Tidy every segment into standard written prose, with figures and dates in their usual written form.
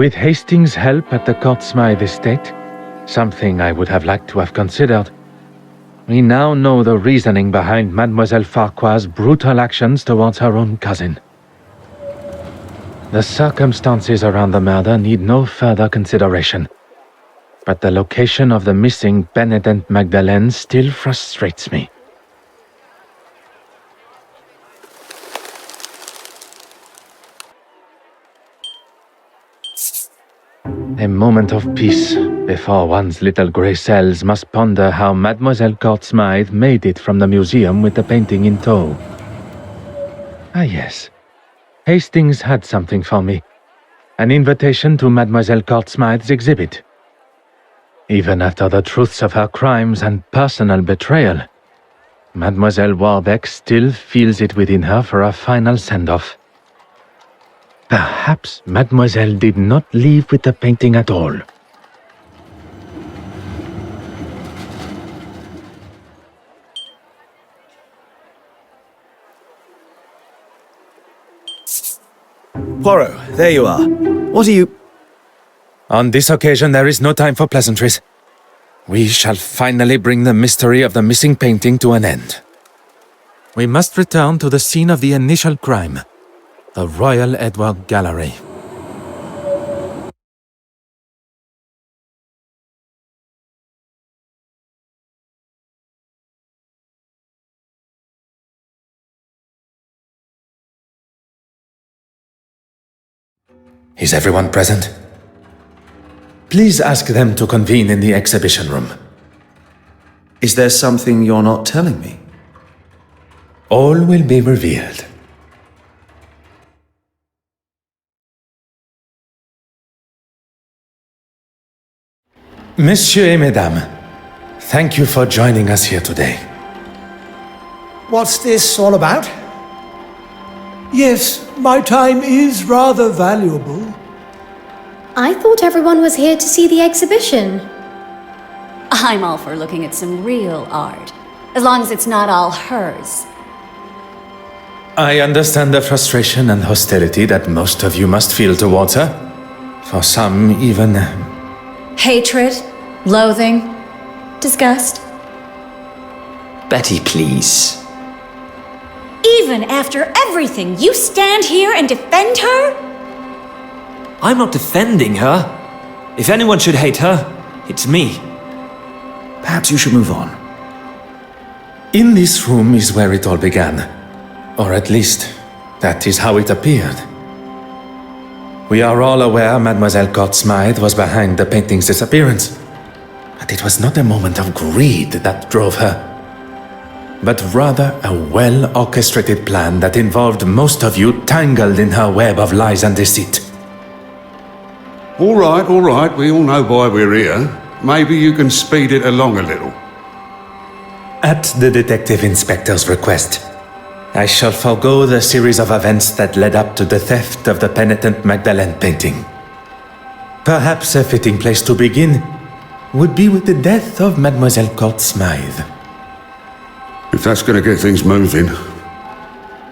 With Hastings' help at the Courtsmith estate, something I would have liked to have considered, we now know the reasoning behind Mademoiselle Farquhar's brutal actions towards her own cousin. The circumstances around the murder need no further consideration, but the location of the missing Benedent Magdalene still frustrates me. A moment of peace before one's little grey cells must ponder how Mademoiselle Courtsmith made it from the museum with the painting in tow. Ah yes, Hastings had something for me. An invitation to Mademoiselle Courtsmith's exhibit. Even after the truths of her crimes and personal betrayal, Mademoiselle Warbeck still feels it within her for a final send-off. Perhaps Mademoiselle did not leave with the painting at all. Poirot, there you are. What are you... On this occasion, there is no time for pleasantries. We shall finally bring the mystery of the missing painting to an end. We must return to the scene of the initial crime, the Royal Edward Gallery. Is everyone present? Please ask them to convene in the exhibition room. Is there something you're not telling me? All will be revealed. Messieurs et Mesdames, thank you for joining us here today. What's this all about? Yes, my time is rather valuable. I thought everyone was here to see the exhibition. I'm all for looking at some real art, as long as it's not all hers. I understand the frustration and hostility that most of you must feel towards her. For some, even... Hatred, loathing, disgust. Betty, please. Even after everything, you stand here and defend her? I'm not defending her. If anyone should hate her, it's me. Perhaps you should move on. In this room is where it all began. Or at least, that is how it appeared. We are all aware Mademoiselle Courtsmith was behind the painting's disappearance. But it was not a moment of greed that drove her, but rather a well-orchestrated plan that involved most of you tangled in her web of lies and deceit. All right, we all know why we're here. Maybe you can speed it along a little. At the Detective Inspector's request, I shall forego the series of events that led up to the theft of the penitent Magdalene painting. Perhaps a fitting place to begin would be with the death of Mademoiselle Courtsmith. If that's going to get things moving.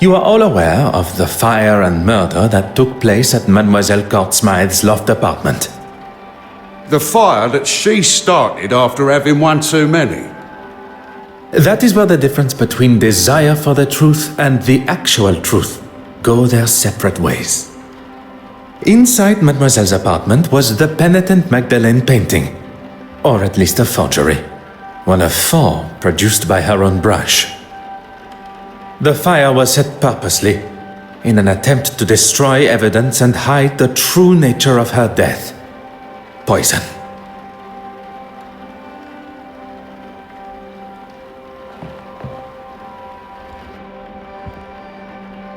You are all aware of the fire and murder that took place at Mademoiselle Courtsmith's loft apartment. The fire that she started after having one too many. That is where the difference between desire for the truth and the actual truth go their separate ways. Inside Mademoiselle's apartment was the penitent Magdalene painting, or at least a forgery, one of 4 produced by her own brush. The fire was set purposely, in an attempt to destroy evidence and hide the true nature of her death. Poison.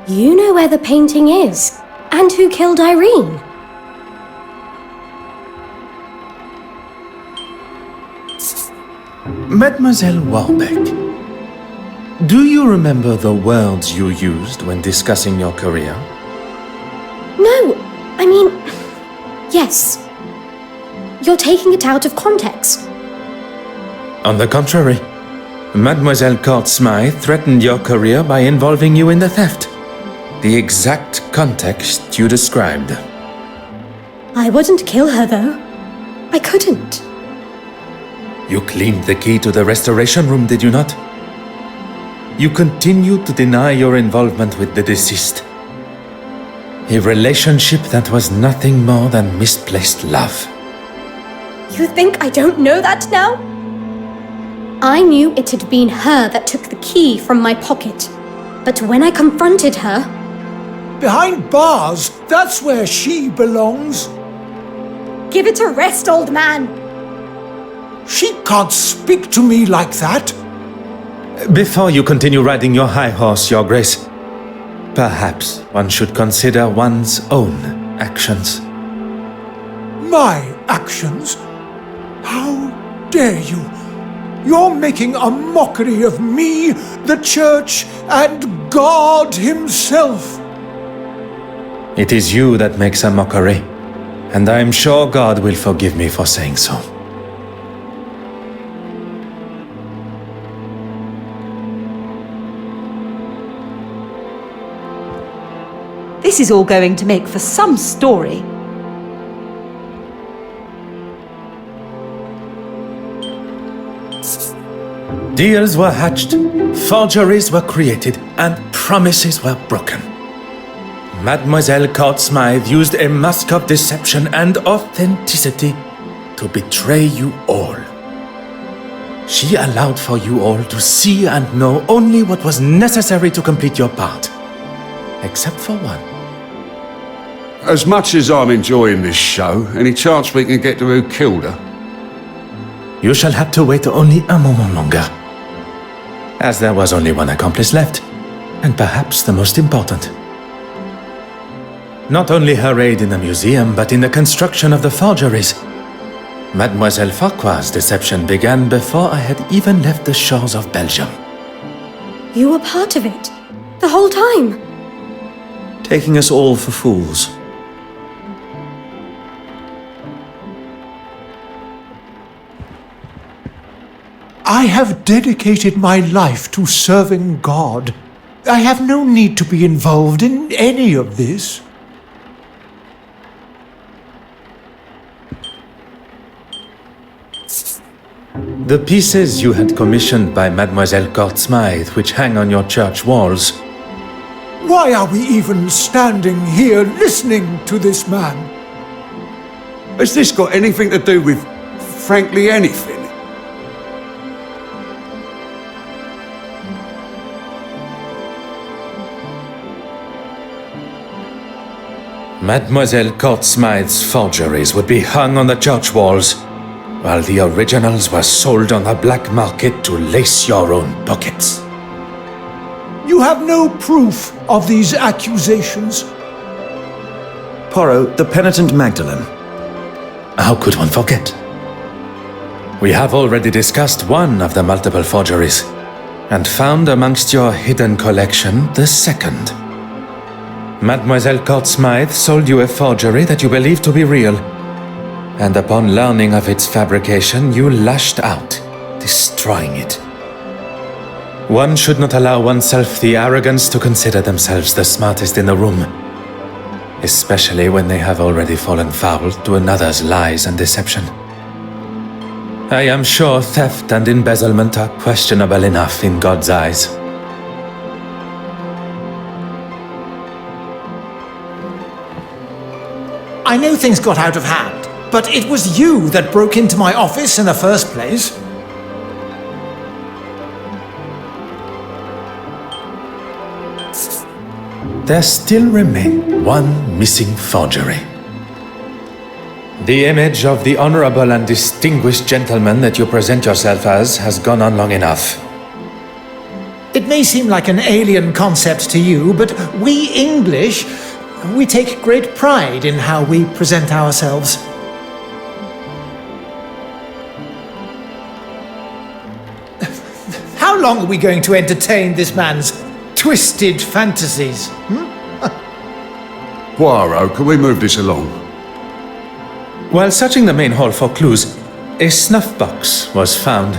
You know where the painting is, and who killed Irene. Mademoiselle Warbeck, do you remember the words you used when discussing your career? No, I mean, yes. You're taking it out of context. On the contrary, Mademoiselle Courtsmith threatened your career by involving you in the theft. The exact context you described. I wouldn't kill her, though. I couldn't. You cleaned the key to the restoration room, did you not? You continued to deny your involvement with the deceased. A relationship that was nothing more than misplaced love. You think I don't know that now? I knew it had been her that took the key from my pocket. But when I confronted her... Behind bars, that's where she belongs. Give it a rest, old man! She can't speak to me like that. Before you continue riding your high horse, Your Grace, perhaps one should consider one's own actions. My actions? How dare you? You're making a mockery of me, the Church, and God Himself. It is you that makes a mockery, and I am sure God will forgive me for saying so. This is all going to make for some story. Deals were hatched, forgeries were created, and promises were broken. Mademoiselle Court-Smythe used a mask of deception and authenticity to betray you all. She allowed for you all to see and know only what was necessary to complete your part. Except for one. As much as I'm enjoying this show, any chance we can get to who killed her? You shall have to wait only a moment longer. As there was only one accomplice left, and perhaps the most important. Not only her aid in the museum, but in the construction of the forgeries. Mademoiselle Farquhar's deception began before I had even left the shores of Belgium. You were part of it, the whole time. Taking us all for fools. I have dedicated my life to serving God. I have no need to be involved in any of this. The pieces you had commissioned by Mademoiselle Court-Smythe, which hang on your church walls. Why are we even standing here listening to this man? Has this got anything to do with, frankly, anything? Mademoiselle Court-Smythe's forgeries would be hung on the church walls, while the originals were sold on the black market to lace your own pockets. You have no proof of these accusations. Poirot, the penitent Magdalene. How could one forget? We have already discussed one of the multiple forgeries, and found amongst your hidden collection the second. Mademoiselle Court-Smythe sold you a forgery that you believed to be real, and upon learning of its fabrication, you lashed out, destroying it. One should not allow oneself the arrogance to consider themselves the smartest in the room, especially when they have already fallen foul to another's lies and deception. I am sure theft and embezzlement are questionable enough in God's eyes. I know things got out of hand, but it was you that broke into my office in the first place. There still remained one missing forgery. The image of the honorable and distinguished gentleman that you present yourself as has gone on long enough. It may seem like an alien concept to you, but we English, we take great pride in how we present ourselves. How long are we going to entertain this man's twisted fantasies? Poirot, can we move this along? While searching the main hall for clues, a snuff box was found,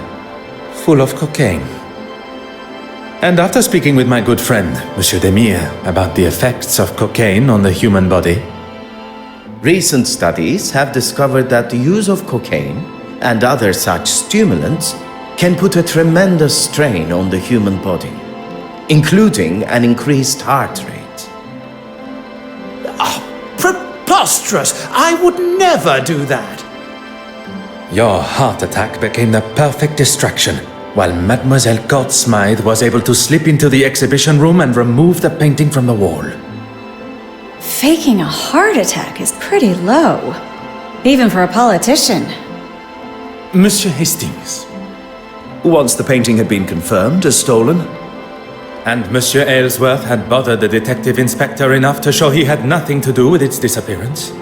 full of cocaine. And after speaking with my good friend, Monsieur Demire, about the effects of cocaine on the human body, Recent studies have discovered that the use of cocaine and other such stimulants can put a tremendous strain on the human body, including an increased heart rate. Preposterous! I would never do that! Your heart attack became the perfect distraction, while Mademoiselle Court Smythe was able to slip into the exhibition room and remove the painting from the wall. Faking a heart attack is pretty low, even for a politician. Monsieur Hastings. Once the painting had been confirmed as stolen, And Monsieur Aylesworth had bothered the detective inspector enough to show he had nothing to do with its disappearance.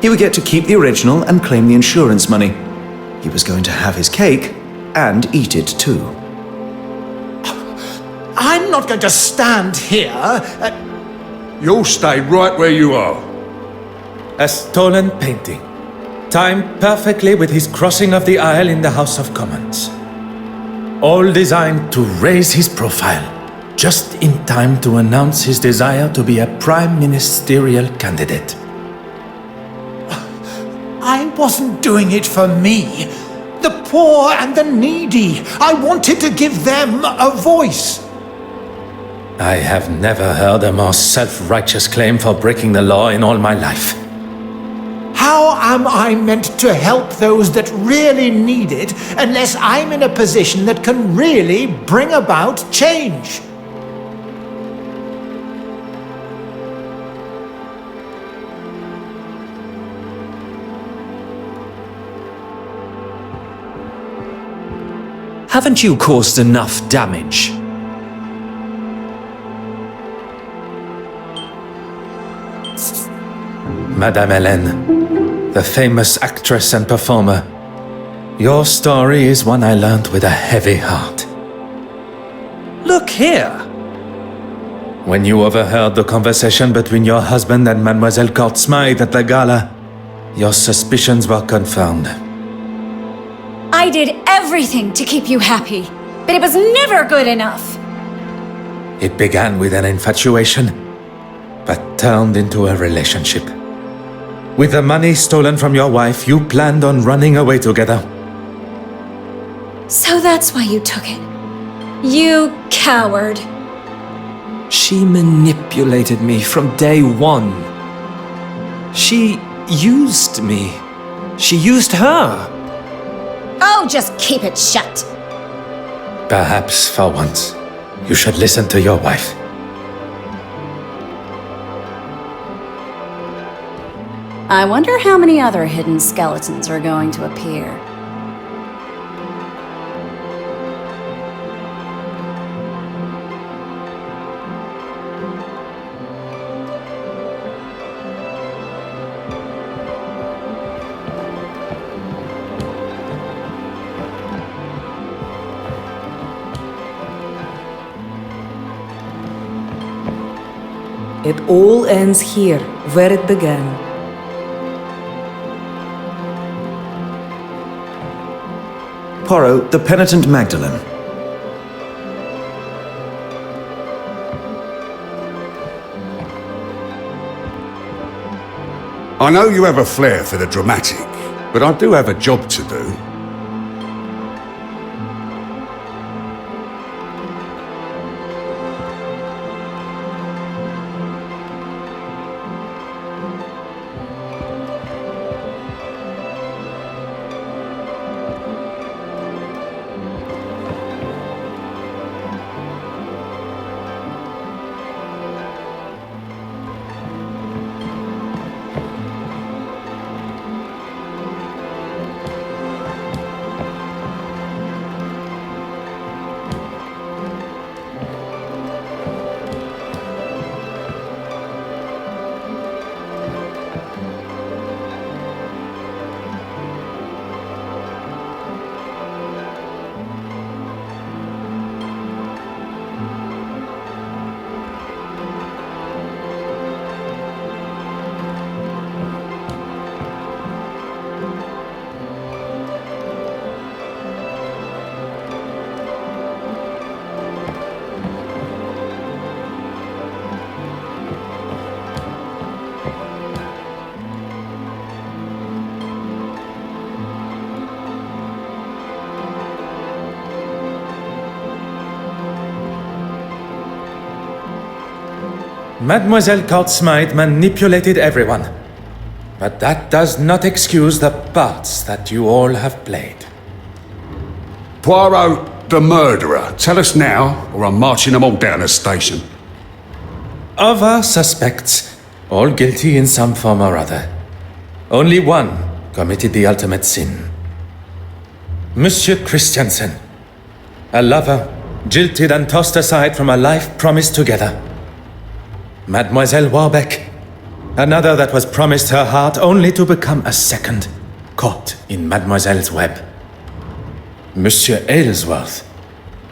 he would get to keep the original and claim the insurance money. He was going to have his cake and eat it too. I'm not going to stand here. You'll stay right where you are. A stolen painting, timed perfectly with his crossing of the aisle in the House of Commons. All designed to raise his profile, just in time to announce his desire to be a prime ministerial candidate. I wasn't doing it for me. The poor and the needy. I wanted to give them a voice. I have never heard a more self-righteous claim for breaking the law in all my life. How am I meant to help those that really need it unless I'm in a position that can really bring about change? Haven't you caused enough damage? Madame Hélène, the famous actress and performer, your story is one I learned with a heavy heart. Look here! When you overheard the conversation between your husband and Mademoiselle Court Smythe at the gala, your suspicions were confirmed. I did everything to keep you happy, but it was never good enough. It began with an infatuation, but turned into a relationship. With the money stolen from your wife, you planned on running away together. So that's why you took it. You coward. She manipulated me from day one. She used me. She used her. Oh, just keep it shut. Perhaps, for once, you should listen to your wife. I wonder how many other hidden skeletons are going to appear. It all ends here, where it began. Poirot, the penitent Magdalene. I know you have a flair for the dramatic, but I do have a job to do. Mademoiselle Court-Smythe manipulated everyone. But that does not excuse the parts that you all have played. Poirot, the murderer. Tell us now, or I'm marching them all down the station. Of our suspects, all guilty in some form or other, only one committed the ultimate sin. Monsieur Christiansen, a lover, jilted and tossed aside from a life promised together. Mademoiselle Warbeck, another that was promised her heart only to become a second, caught in Mademoiselle's web. Monsieur Aylesworth,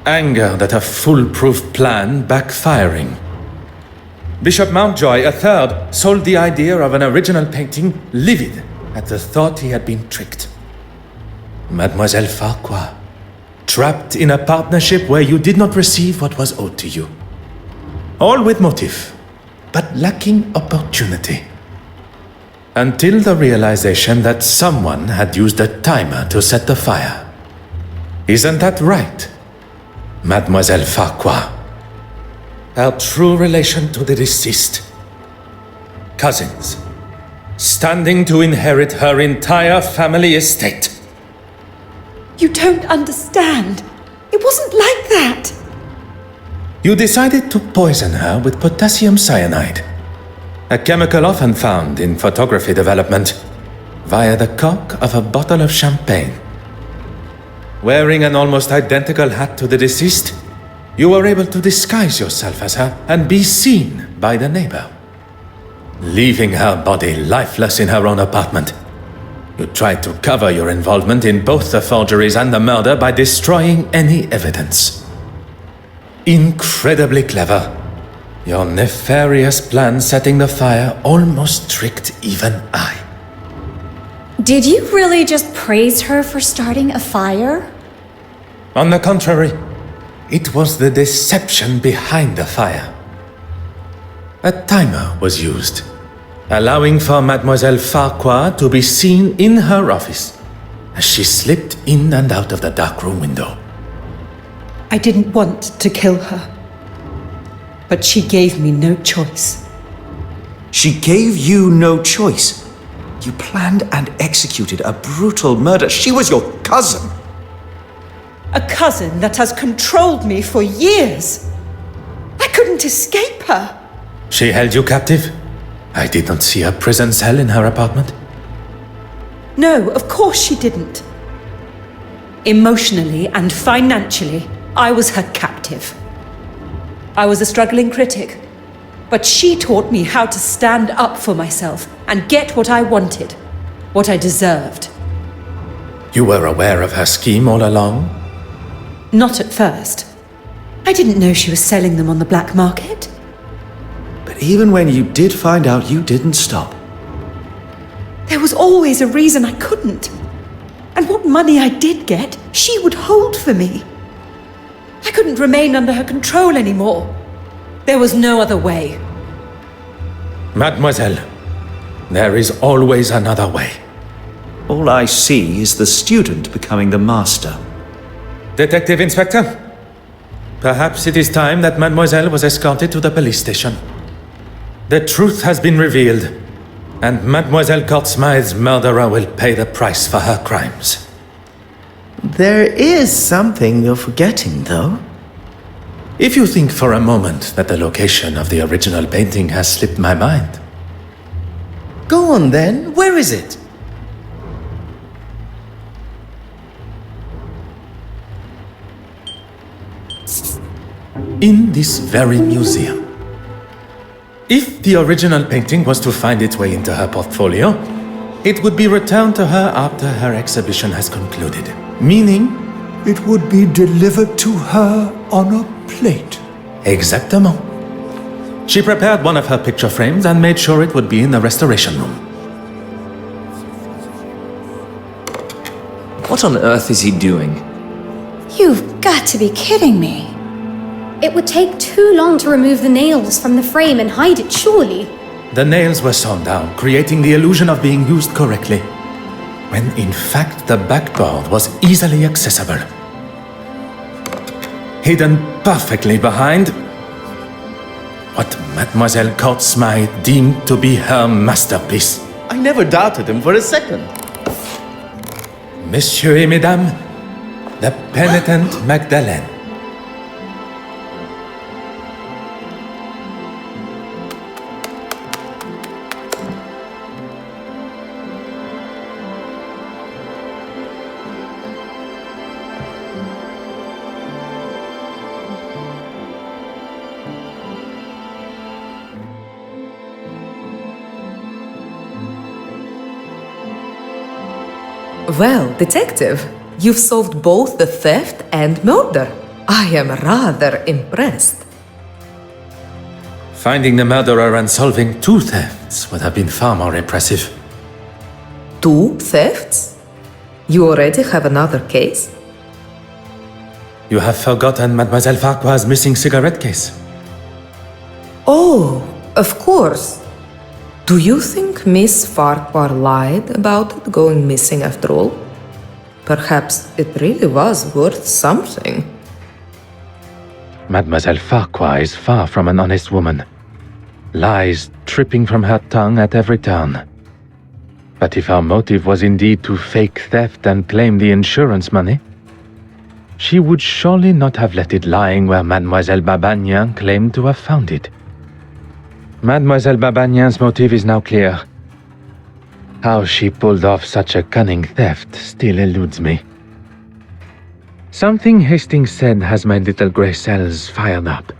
angered at a foolproof plan backfiring. Bishop Mountjoy, a third, sold the idea of an original painting, livid at the thought he had been tricked. Mademoiselle Farquhar, trapped in a partnership where you did not receive what was owed to you. All with motive, but lacking opportunity. Until the realization that someone had used a timer to set the fire. Isn't that right, Mademoiselle Farquhar? Our true relation to the deceased. Cousins, standing to inherit her entire family estate. You don't understand. It wasn't like that. You decided to poison her with potassium cyanide, a chemical often found in photography development, via the cork of a bottle of champagne. Wearing an almost identical hat to the deceased, you were able to disguise yourself as her and be seen by the neighbor. Leaving her body lifeless in her own apartment, you tried to cover your involvement in both the forgeries and the murder by destroying any evidence. Incredibly clever. Your nefarious plan setting the fire almost tricked even I. Did you really just praise her for starting a fire? On the contrary, it was the deception behind the fire. A timer was used, allowing for Mademoiselle Farquhar to be seen in her office as she slipped in and out of the darkroom window. I didn't want to kill her. But she gave me no choice. She gave you no choice. You planned and executed a brutal murder. She was your cousin. A cousin that has controlled me for years. I couldn't escape her. She held you captive? I did not see a prison cell in her apartment. No, of course she didn't. Emotionally and financially, I was her captive. I was a struggling critic, but she taught me how to stand up for myself and get what I wanted, what I deserved. You were aware of her scheme all along? Not at first. I didn't know she was selling them on the black market. But even when you did find out, you didn't stop. There was always a reason I couldn't. And what money I did get, she would hold for me. I couldn't remain under her control anymore. There was no other way. Mademoiselle, there is always another way. All I see is the student becoming the master. Detective Inspector, perhaps it is time that Mademoiselle was escorted to the police station. The truth has been revealed, and Mademoiselle Court-Smythe's murderer will pay the price for her crimes. There is something you're forgetting, though. If you think for a moment that the location of the original painting has slipped my mind. Go on then, where is it? In this very museum. If the original painting was to find its way into her portfolio, it would be returned to her after her exhibition has concluded. Meaning, It would be delivered to her on a plate. exactement. She prepared one of her picture frames and made sure it would be in the restoration room. What on earth is he doing? You've got to be kidding me. It would take too long to remove the nails from the frame and hide it, surely. The nails were sewn down, creating the illusion of being used correctly, when in fact the backboard was easily accessible. Hidden perfectly behind what Mademoiselle Courtsmith deemed to be her masterpiece. I never doubted him for a second. Messieurs et Mesdames, the penitent Magdalene. Well, detective, you've solved both the theft and murder. I am rather impressed. Finding the murderer and solving 2 thefts would have been far more impressive. 2 thefts? You already have another case? You have forgotten Mademoiselle Farquhar's missing cigarette case. Oh, of course. Do you think Miss Farquhar lied about it going missing after all? Perhaps it really was worth something. Mademoiselle Farquhar is far from an honest woman. Lies tripping from her tongue at every turn. But if her motive was indeed to fake theft and claim the insurance money, she would surely not have let it lying where Mademoiselle Babagnan claimed to have found it. Mademoiselle Babagnan's motive is now clear. How she pulled off such a cunning theft still eludes me. Something Hastings said has my little grey cells fired up.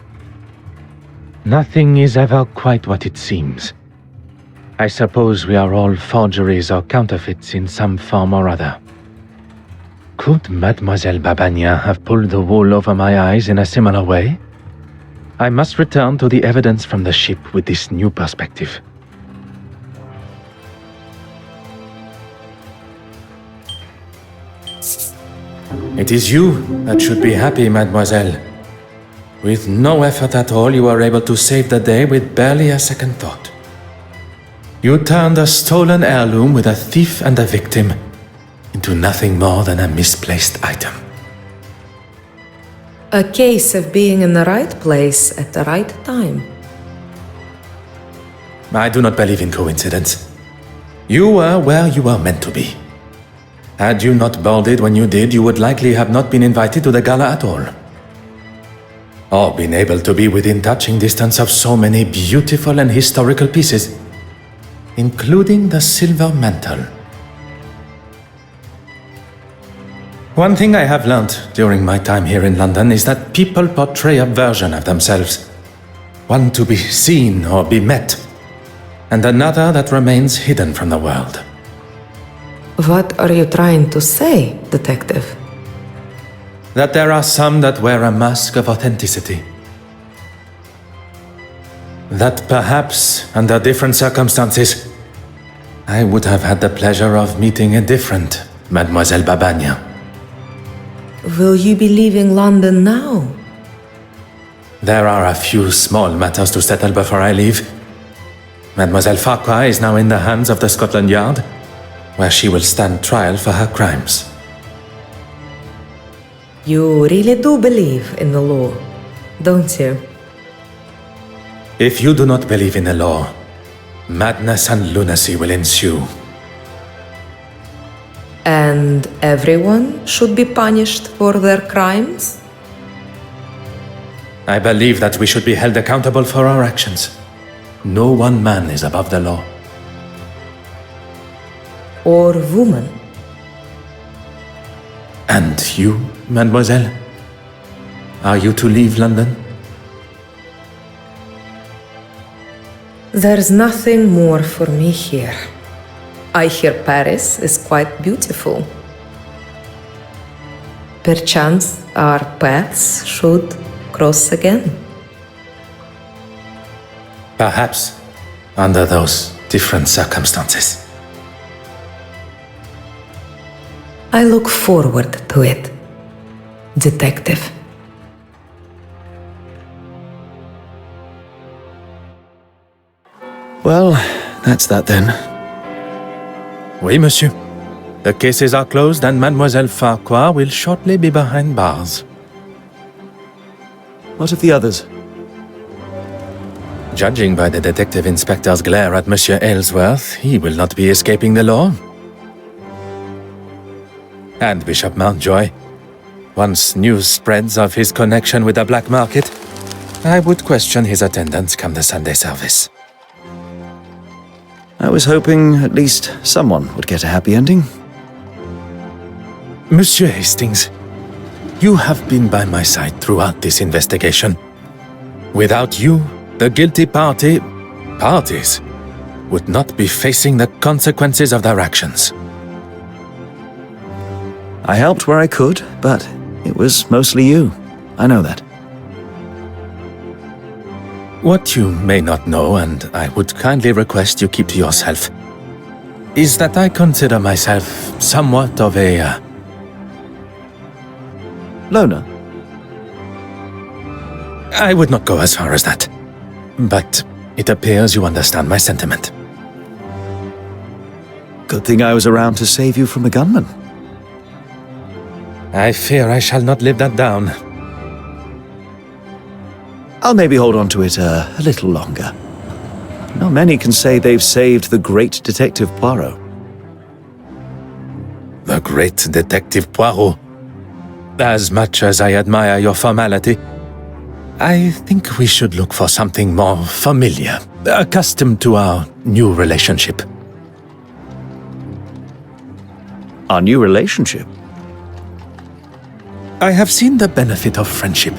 Nothing is ever quite what it seems. I suppose we are all forgeries or counterfeits in some form or other. Could Mademoiselle Babagnan have pulled the wool over my eyes in a similar way? I must return to the evidence from the ship with this new perspective. It is you that should be happy, mademoiselle. With no effort at all, you were able to save the day with barely a second thought. You turned a stolen heirloom with a thief and a victim into nothing more than a misplaced item. A case of being in the right place at the right time. I do not believe in coincidence. You were where you were meant to be. Had you not boarded when you did, you would likely have not been invited to the gala at all. Or been able to be within touching distance of so many beautiful and historical pieces, including the silver mantle. One thing I have learned during my time here in London is that people portray a version of themselves. One to be seen or be met, and another that remains hidden from the world. What are you trying to say, detective? That there are some that wear a mask of authenticity. That perhaps, under different circumstances, I would have had the pleasure of meeting a different Mademoiselle Babagnan. Will you be leaving London now? There are a few small matters to settle before I leave. Mademoiselle Farquhar is now in the hands of the Scotland Yard, where she will stand trial for her crimes. You really do believe in the law, don't you? If you do not believe in the law, madness and lunacy will ensue. And everyone should be punished for their crimes? I believe that we should be held accountable for our actions. No one man is above the law. Or woman? And you, mademoiselle? Are you to leave London? There's nothing more for me here. I hear Paris is quite beautiful. Perchance our paths should cross again. Perhaps under those different circumstances. I look forward to it, detective. Well, that's that then. Oui, monsieur. The cases are closed and Mademoiselle Farquhar will shortly be behind bars. What of the others? Judging by the detective inspector's glare at Monsieur Aylesworth, he will not be escaping the law. And Bishop Mountjoy, once news spreads of his connection with the black market, I would question his attendance come the Sunday service. I was hoping at least someone would get a happy ending. Monsieur Hastings, you have been by my side throughout this investigation. Without you, the guilty parties, would not be facing the consequences of their actions. I helped where I could, but it was mostly you. I know that. What you may not know, and I would kindly request you keep to yourself, is that I consider myself somewhat of a... Loner? I would not go as far as that. But it appears you understand my sentiment. Good thing I was around to save you from a gunman. I fear I shall not live that down. I'll maybe hold on to it a little longer. Not many can say they've saved the great Detective Poirot. The great Detective Poirot. As much as I admire your formality, I think we should look for something more familiar, accustomed to our new relationship. Our new relationship? I have seen the benefit of friendship.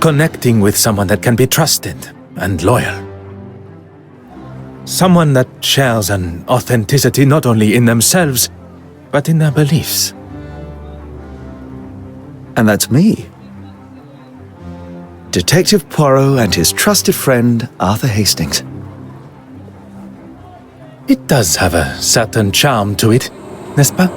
Connecting with someone that can be trusted and loyal. Someone that shares an authenticity not only in themselves, but in their beliefs. And that's me. Detective Poirot and his trusted friend, Arthur Hastings. It does have a certain charm to it, n'est-ce pas?